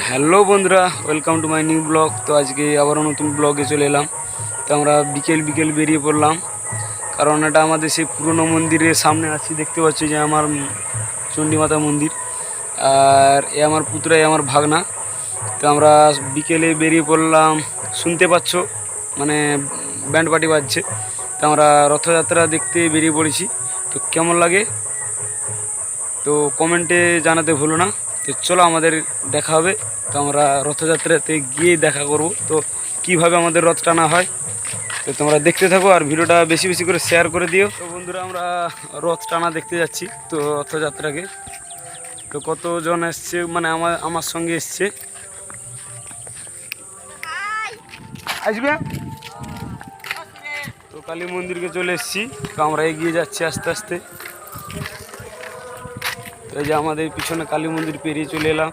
Hello বন্ধুরা, welcome to my new blog. তো আজকে আবারও নতুন ব্লগে চলে এলাম। তো আমরা বিকেল বিকেল বেরিয়ে পড়লাম, কারণ এটা আমাদের সেই পুরনো মন্দিরের সামনে আছি। দেখতে পাচ্ছি যে আমার চণ্ডীমাতা মন্দির, আর এ আমার পুত্র, এ আমার ভাগনা। তো আমরা বিকেলে বেরিয়ে পড়লাম, শুনতে পাচ্ছ মানে ব্যান্ড পার্টি বাজছে। তো আমরা রথযাত্রা দেখতে বেরিয়ে পড়েছি। তো কেমন লাগে তো কমেন্টে জানাতে ভুলো না। তো চলো, আমাদের দেখা হবে। তো আমরা রথযাত্রাতে গিয়ে দেখা করব, তো কিভাবে আমাদের রথ টানা হয়। তো তোমরা দেখতে থাকো আর ভিডিওটা বেশি বেশি করে শেয়ার করে দিও। তো বন্ধুরা, আমরা রথ টানা দেখতে যাচ্ছি তো রথযাত্রাকে। তো কতজন এসছে, মানে আমার আমার সঙ্গে এসছে, আসবে। তো কালী মন্দিরকে চলে এসেছি। তো আমরা এগিয়ে যাচ্ছি আস্তে আস্তে। তো এই যে আমাদের পিছনে কালী মন্দির পেরিয়ে চলে এলাম।